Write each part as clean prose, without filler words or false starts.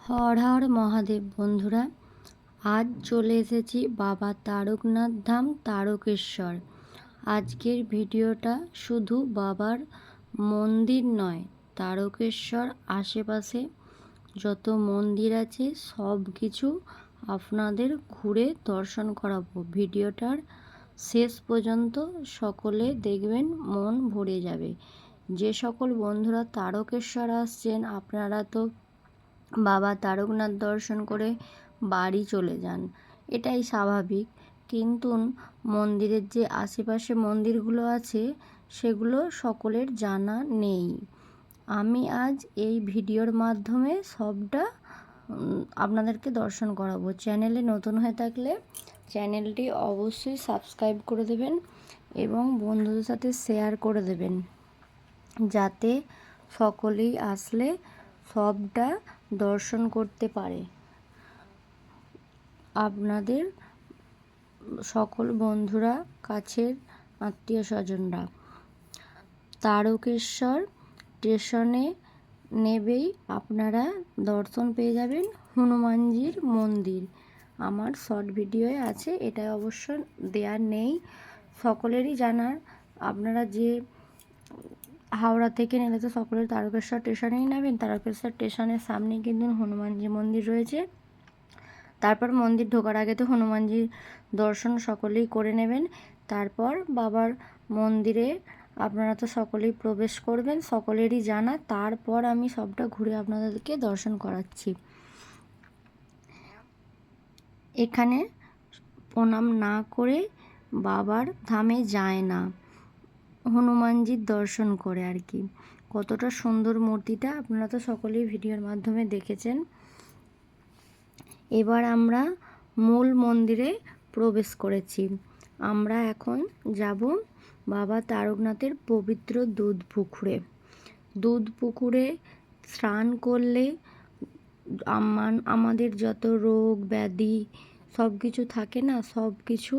হর হর মহাদেব বন্ধুরা, আজ চলে এসেছি বাবা তারকনাথ ধাম তারকেশ্বর। আজকের ভিডিওটা শুধু বাবার মন্দির নয়, তারকেশ্বর আশেপাশে যত মন্দির আছে সব কিছু আপনাদের ঘুরে দর্শন করাবো। ভিডিওটার শেষ পর্যন্ত সকলে দেখবেন, মন ভরে যাবে। যে সকল বন্ধুরা তারকেশ্বর আসছেন আপনারা তো বাবা তারকনাথ দর্শন করে বাড়ি চলে যান, এটাই স্বাভাবিক। কিন্তু মন্দিরের যে আশেপাশে মন্দিরগুলো আছে সেগুলো সকলের জানা নেই। আমি আজ এই ভিডিওর মাধ্যমে সবটা আপনাদেরকে দর্শন করাবো। চ্যানেলে নতুন হয়ে থাকলে চ্যানেলটি অবশ্যই সাবস্ক্রাইব করে দেবেন এবং বন্ধুদের সাথে শেয়ার করে দেবেন, যাতে সকলেই আসলে সবটা দর্শন করতে পারে। আপনাদের সকল বন্ধুরা, কাছের আত্মীয় স্বজনরা তারকেশ্বর স্টেশনে নেবেই আপনারা দর্শন পেয়ে যাবেন হনুমানজির মন্দির। আমার শর্ট ভিডিওয়ে আছে, এটা অবশ্য দেওয়ার নেই, সকলেরই জানার। আপনারা যে হাওড়া থেকে নেলে তো সকলের তারকেশ্বর স্টেশনেই নেবেন। তারকেশ্বর স্টেশনের সামনে কিন্তু হনুমানজি মন্দির রয়েছে। তারপর মন্দির ঢোকার আগে তো হনুমানজির দর্শন সকলেই করে নেবেন। তারপর বাবার মন্দিরে আপনারা তো সকলেই প্রবেশ করবেন, সকলেরই জানা। তারপর আমি সবটা ঘুরে আপনাদেরকে দর্শন করাচ্ছি। এখানে প্রণাম না করে বাবার ধামে যায় না, হনুমানজির দর্শন করে আর কি। কতটা সুন্দর মূর্তিটা আপনারা তো সকলেই ভিডিওর মাধ্যমে দেখেছেন। এবার আমরা মূল মন্দিরে প্রবেশ করেছি। আমরা এখন যাব বাবা তারকনাথের পবিত্র দুধ পুকুরে। দুধ পুকুরে স্নান করলে আমাদের যত রোগ ব্যাধি সব কিছু থাকে না, সব কিছু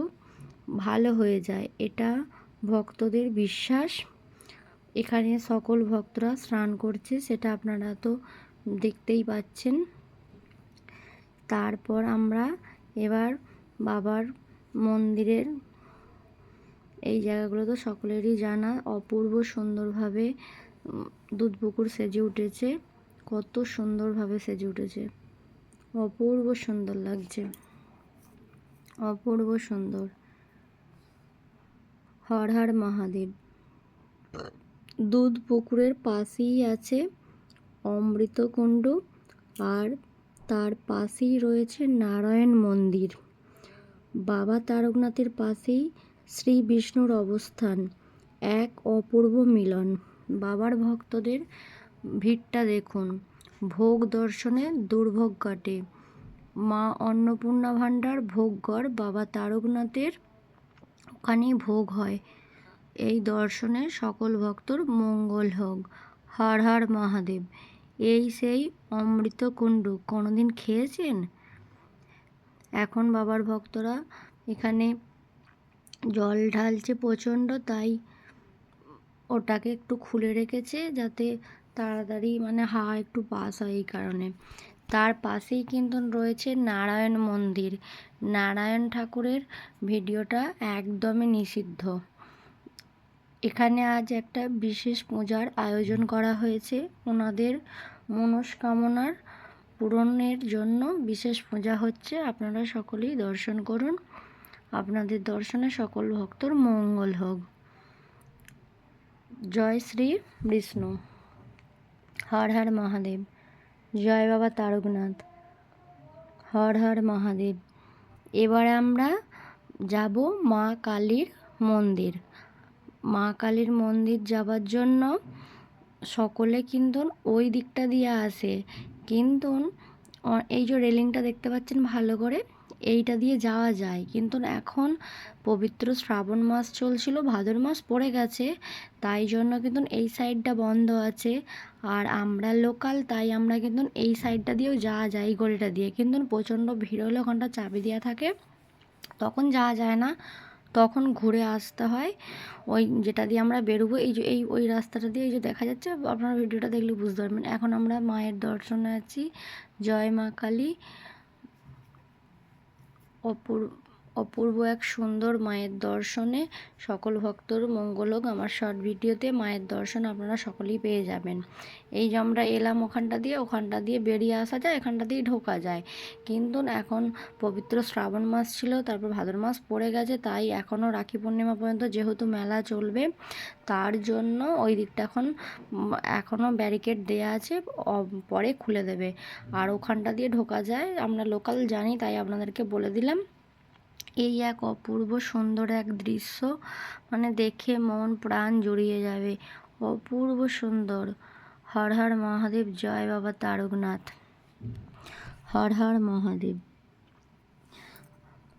ভালো হয়ে যায়, এটা ভক্তদের বিশ্বাস। এখানে সকল ভক্তরা স্নান করছে, সেটা আপনারা তো দেখতেই পাচ্ছেন। তারপর আমরা এবার বাবার মন্দিরের এই জায়গাগুলো তো সকলেরই জানা, অপূর্ব সুন্দরভাবে দুধ পুকুর সেজে উঠেছে। কত সুন্দরভাবে সেজে উঠেছে, অপূর্ব সুন্দর লাগছে, অপূর্ব সুন্দর। হর হর মহাদেব। দুধ পুকুরের পাশেই আছে অমৃতকুণ্ড, আর তার পাশেই রয়েছে নারায়ণ মন্দির। বাবা তারকনাথের পাশেই শ্রী বিষ্ণুর অবস্থান, এক অপূর্ব মিলন। বাবার ভক্তদের ভিড়টা দেখুন, ভোগ দর্শনে দুর্ভোগ কাটে। মা অন্নপূর্ণা ভাণ্ডার ভোগঘর বাবা তারকনাথের, ওখানেই ভোগ হয়। এই দর্শনে সকল ভক্তর মঙ্গল হোক। হর হর মহাদেব। এই সেই অমৃতকুণ্ড, কোনোদিন খেয়েছেন? এখন বাবার ভক্তরা এখানে জল ঢালছে প্রচণ্ড, তাই ওটাকে একটু খুলে রেখেছে যাতে তাড়াতাড়ি হাওয়া একটু পাস হয়, এই কারণে। তার পাশেই কিন্তু রয়েছে নারায়ণ মন্দির। নারায়ণ ঠাকুরের ভিডিওটা একদমই নিষিদ্ধ। এখানে আজ একটা বিশেষ পূজার আয়োজন করা হয়েছে, ওনাদের মনস্কামনার পূরণের জন্য বিশেষ পূজা হচ্ছে। আপনারা সকলেই দর্শন করুন, আপনাদের দর্শনে সকল ভক্তর মঙ্গল হোক। জয় শ্রী বিষ্ণু। হর হর মহাদেব। জয় বাবা তারকনাথ। হর হর মহাদেব। এবারে আমরা যাব মা কালীর মন্দির। মা কালীর মন্দির যাবার জন্য সকলে কিন্তু ওই দিকটা দিয়ে আসে, কিন্তু এই যে রেলিংটা দেখতে পাচ্ছেন ভালো করে, এইটা দিয়ে যাওয়া যায়। কিন্তু এখন পবিত্র শ্রাবণ মাস চলছিল, ভাদ্র মাস পড়ে গেছে, তাই জন্য কিন্তু এই সাইডটা বন্ধ আছে। আর আমরা লোকাল, তাই আমরা কিন্তু এই সাইডটা দিয়েও যাওয়া যায়, এই গলিটা দিয়ে। কিন্তু প্রচণ্ড ভিড় হলে ওখানটা চাবি দেওয়া থাকে, তখন যাওয়া যায় না। তখন ঘুরে আসতে হয়। ওই যেটা দিয়ে আমরা বেরোবো, এই যে ওই রাস্তাটা দিয়ে, এই যে দেখা যাচ্ছে, আপনারা ভিডিওটা দেখলে বুঝতে পারবেন। এখন আমরা মায়ের দর্শনে আছি। জয় মা কালী। অপূর্ব এক সুন্দর মায়ের দর্শনে সকল ভক্তর মঙ্গল হোক। আমার শর্ট ভিডিওতে মায়ের দর্শন আপনারা সকলেই পেয়ে যাবেন। এই যে আমরা এলাম ওখানটা দিয়ে বেরিয়ে আসা যায়, এখানটা দিয়ে ঢোকা যায়। কিন্তু এখন পবিত্র শ্রাবণ মাস ছিল, তারপর ভাদ্র মাস পড়ে গেছে, তাই এখনও রাখি পূর্ণিমা পর্যন্ত যেহেতু মেলা চলবে, তার জন্য ওই দিকটা এখনও ব্যারিকেড দেয়া আছে, পরে খুলে দেবে। আর ওখানটা দিয়ে ঢোকা যায়, আমরা লোকাল জানি তাই আপনাদেরকে বলে দিলাম। এই এক অপূর্ব সুন্দর এক দৃশ্য, মানে দেখে মন প্রাণ জুড়িয়ে যাবে। অপূর্ব সুন্দর। হর হর মহাদেব। জয় বাবা তারকনাথ। হর হর মহাদেব।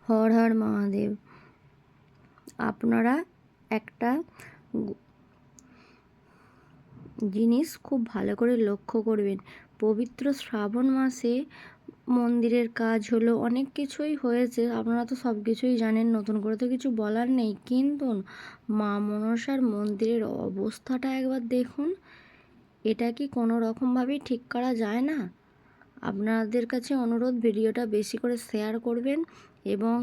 হর হর মহাদেব। আপনারা একটা জিনিস খুব ভালো করে লক্ষ্য করবেন। পবিত্র শ্রাবণ মাসে মন্দিরের কাজ হলো, অনেক কিছুই হয়েছে, আপনারা তো সব কিছুই জানেন, নতুন করে তো কিছু বলার নেই। কিন্তু মা মনসার মন্দিরের অবস্থাটা একবার দেখুন। এটা কি কোনো রকমভাবেই ঠিক করা যায় না? আপনাদের কাছে অনুরোধ, ভিডিওটা বেশি করে শেয়ার করবেন এবং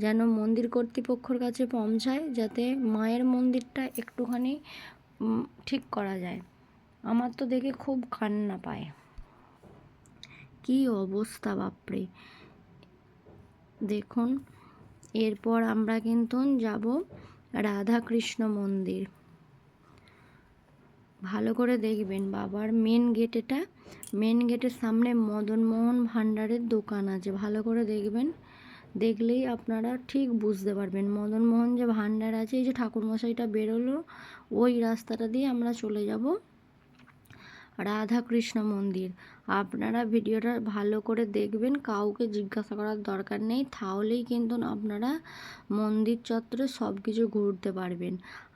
যেন মন্দির কর্তৃপক্ষের কাছে পৌঁছায়, যাতে মায়ের মন্দিরটা একটুখানি ঠিক করা যায়। আমার তো দেখে খুব কান্না পায়। কি অবস্থা বাপরে! দেখুন, এরপর আমরা কিন্তু যাব রাধাকৃষ্ণ মন্দির। ভালো করে দেখবেন, বাবার মেন গেট এটা। মেন গেটের সামনে মদনমোহন ভাণ্ডারের দোকান আছে, ভালো করে দেখবেন। দেখলেই আপনারা ঠিক বুঝতে পারবেন মদনমোহন যে ভাণ্ডার আছে। এই যে ঠাকুরমশাইটা বেরোলো, ওই রাস্তাটা দিয়ে আমরা চলে যাব রাধাকৃষ্ণ মন্দির। আপনারা ভিডিওটা ভালো করে দেখবেন, কাউকে জিজ্ঞাসা করার দরকার নেই, তাহলেই কিন্তু আপনারা মন্দির চত্বরে সব কিছু ঘুরতে পারবেন।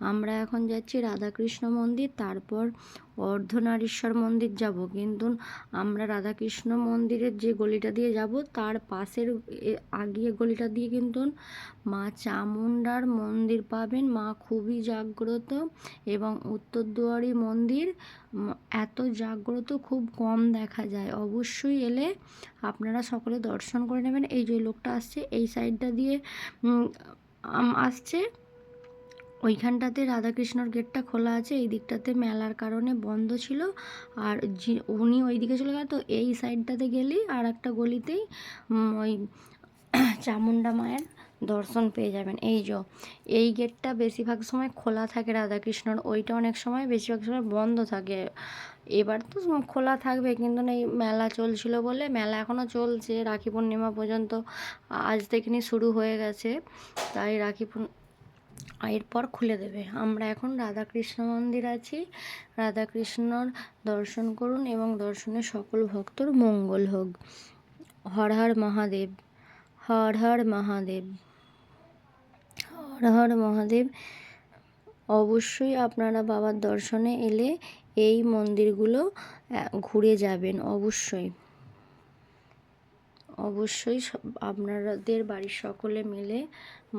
আমরা এখন যাচ্ছি রাধাকৃষ্ণ মন্দির, তারপর অর্ধনারীশ্বর মন্দির যাব। কিন্তু আমরা রাধাকৃষ্ণ মন্দিরের যে গলিটা দিয়ে যাব, তার পাশের আগিয়ে গলিটা দিয়ে কিন্তু মা চামুণ্ডার মন্দির পাবেন। মা খুবই জাগ্রত এবং উত্তরদুয়ারি মন্দির এত জাগ্রত খুব কম দেখা যায়। অবশ্যই এলে আপনারা সকলে দর্শন করে নেবেন। এই যে লোকটা আসছে এই সাইডটা দিয়ে আসছে, ওইখানটাতে রাধাকৃষ্ণর গেটটা খোলা আছে, এই দিকটাতে মেলার কারণে বন্ধ ছিল, আর উনি ওই দিকে চলে গেল। তো এই সাইডটাতে গেলেই আর একটা গলিতেই ওই চামুণ্ডা মায়ের দর্শন পেয়ে যাবেন। এই গেটটা বেশিরভাগ সময় খোলা থাকে রাধাকৃষ্ণর, ওইটা অনেক সময় বেশিরভাগ সময় বন্ধ থাকে। এবার তো খোলা থাকবে, কিন্তু এই মেলা চলছিল বলে, মেলা এখনও চলছে রাখি পূর্ণিমা পর্যন্ত, আজ থেকে শুরু হয়ে গেছে, তাই এরপর খুলে দেবে। আমরা এখন রাধাকৃষ্ণ মন্দির আছি। রাধাকৃষ্ণর দর্শন করুন এবং দর্শনে সকল ভক্তর মঙ্গল হোক। হর হর মহাদেব। হর হর মহাদেব। হর হর মহাদেব। অবশ্যই আপনারা বাবার দর্শনে এলে এই মন্দিরগুলো ঘুরে যাবেন। অবশ্যই আপনাদের বাড়ির সকলে মিলে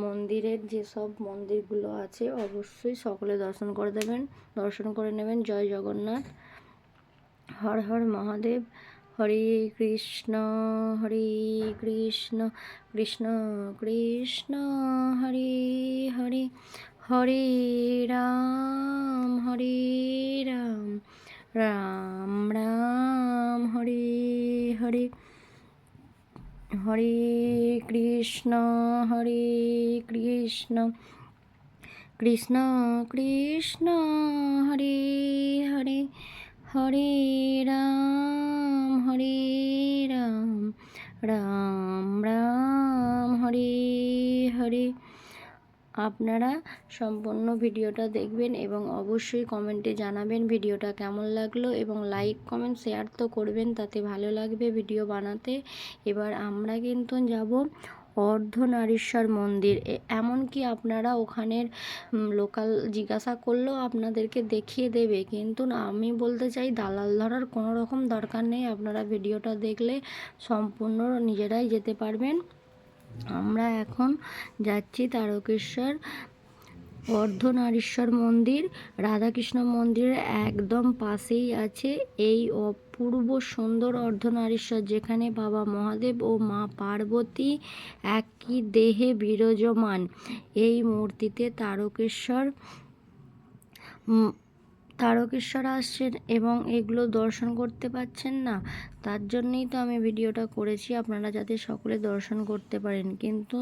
মন্দিরের যেসব মন্দিরগুলো আছে অবশ্যই সকলে দর্শন করে নেবেন। জয় জগন্নাথ। হর হর মহাদেব। হরে কৃষ্ণ হরে কৃষ্ণ কৃষ্ণ কৃষ্ণ হরে হরে, হরে রাম রাম রাম হরে হরে, হরে কৃষ্ণ কৃষ্ণ কৃষ্ণ হরে হরে, হরে রাম রাম রাম হরে হরে। আপনারা সম্পূর্ণ ভিডিওটা দেখবেন এবং অবশ্যই কমেন্টে জানাবেন ভিডিওটা কেমন লাগলো, এবং লাইক কমেন্ট শেয়ার তো করবেন, তাতে ভালো লাগবে ভিডিও বানাতে। এবার আমরা কিন্তু যাব অর্ধনারীশ্বর মন্দির। এমনকি আপনারা ওখানের লোকাল জিজ্ঞাসা করলেও আপনাদেরকে দেখিয়ে দেবে, কিন্তু আমি বলতে চাই দালাল ধরার কোনো রকম দরকার নেই। আপনারা ভিডিওটা দেখলে সম্পূর্ণ নিজেরাই যেতে পারবেন। আমরা এখন যাচ্ছি তারকেশ্বর অর্ধনারীশ্বর মন্দির। রাধাকৃষ্ণ মন্দিরের একদম পাশেই আছে এই অপূর্ব সুন্দর অর্ধনারীশ্বর, যেখানে বাবা মহাদেব ও মা পার্বতী একই দেহে বিরাজমান। এই মূর্তিতে তারকেশ্বর আসছেন এবং এগুলো দর্শন করতে পাচ্ছেন না, তার জন্যই তো আমি ভিডিওটা করেছি, আপনারা যাতে সকলে দর্শন করতে পারেন। কিন্তু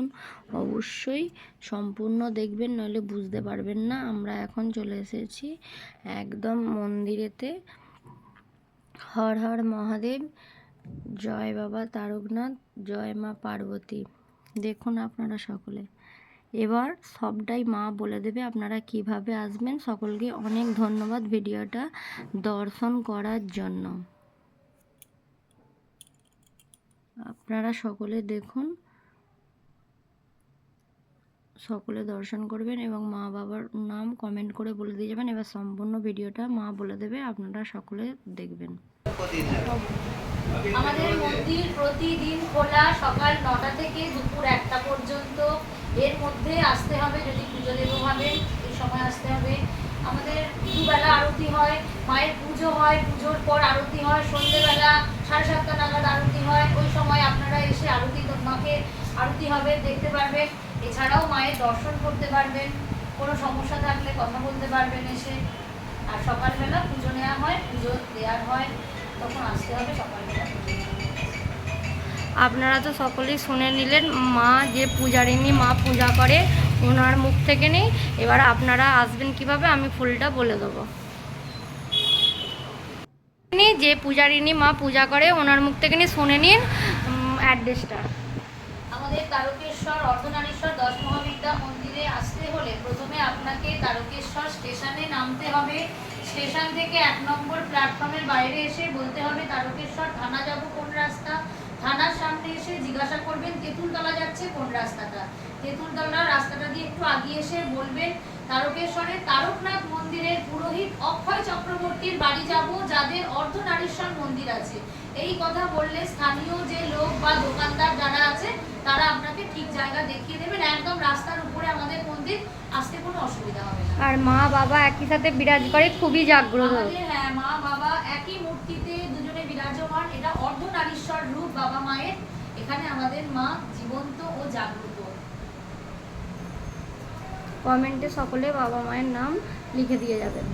অবশ্যই সম্পূর্ণ দেখবেন, নইলে বুঝতে পারবেন না। আমরা এখন চলে এসেছি একদম মন্দিরেতে। হর হর মহাদেব, জয় বাবা তারকনাথ, জয় মা পার্বতী। দেখুন আপনারা সকলে, এবার সবটাই মা বলে দেবে আপনারা কিভাবে আসবেন। সকলকে অনেক ধন্যবাদ ভিডিওটা দর্শন করার জন্য। আপনারা সকলে দেখুন, সকলে দর্শন করবেন এবং মা বাবার নাম কমেন্ট করে বলে দিয়ে যাবেন। এবার সম্পূর্ণ ভিডিওটা মা বলে দেবে, আপনারা সকলে দেখবেন। আমাদের মন্দির প্রতিদিন খোলা, সকাল 9টা থেকে দুপুর 1টা পর্যন্ত। এর মধ্যে আসতে হবে যদি পুজো দেবো ভাবেন, এই সময় আসতে হবে। আমাদের দুবেলা আরতি হয়, মায়ের পুজো হয়, পুজোর পর আরতি হয়, সন্ধ্যেবেলা 7:30 নাগাদ আরতি হয়। ওই সময় আপনারা এসে মাকে আরতি হবে দেখতে পারবেন। এছাড়াও মায়ের দর্শন করতে পারবেন, কোনো সমস্যা থাকলে কথা বলতে পারবেন এসে। আর সকালবেলা পুজো নেওয়া হয়, পুজো দেওয়ার হয়, তখন আসতে হবে সকালবেলা। আপনারা তো সকলেই শুনে নিলেন, মা যে পূজারিনী মা পূজা করে ওনার মুখ থেকে নেই। এবার আপনারা আসবেন কিভাবে আমি ফুলটা বলে দেবো। যে পূজারিনী মা পূজা করে ওনার মুখ থেকে নিয়ে শুনে নিন অ্যাড্রেসটা। আমাদের তারকেশ্বর অর্ধনারীশ্বর 10 মহাবিদ্যা মন্দিরে আসতে হলে প্রথমে আপনাকে তারকেশ্বর স্টেশনে নামতে হবে। স্টেশন থেকে 1 নম্বর প্ল্যাটফর্মের বাইরে এসে বলতে হবে তারকেশ্বর থানা যাব কোন রাস্তা। থানার সামনে এসে জিজ্ঞাসা করবেন তেঁতুলতলা যাচ্ছে কোন রাস্তাটা। তেঁতুলতলার রাস্তাটা দিয়ে একটু আগিয়ে এসে বলবেন তারকেশ্বরের তারকনাথ মন্দিরের পুরোহিত অক্ষয় চক্রবর্তীর বাড়ি যাব, যাদের অর্ধনারীশ্বর মন্দির আছে। এই কথা বললে স্থানীয় যে লোক বা দোকানদার যারা আছে তারা আপনাকে ঠিক জায়গা দেখিয়ে দেবেন। একদম রাস্তার উপরে আমাদের মন্দির, আসতে কোনো অসুবিধা হবে না। আর মা বাবা একই সাথে বিরাজ করে, খুবই জাগ্রত। হ্যাঁ, মা বাবা একই মূর্তিতে দুজনে বিরাজমান। এটা অর্ধনারীশ্বর রূপ বাবা মায়ের। এখানে আমাদের মা জীবন্ত ও জাগ্রত। কমেন্টে সকলে বাবা মায়ের নাম লিখে দিয়ে যাবেন।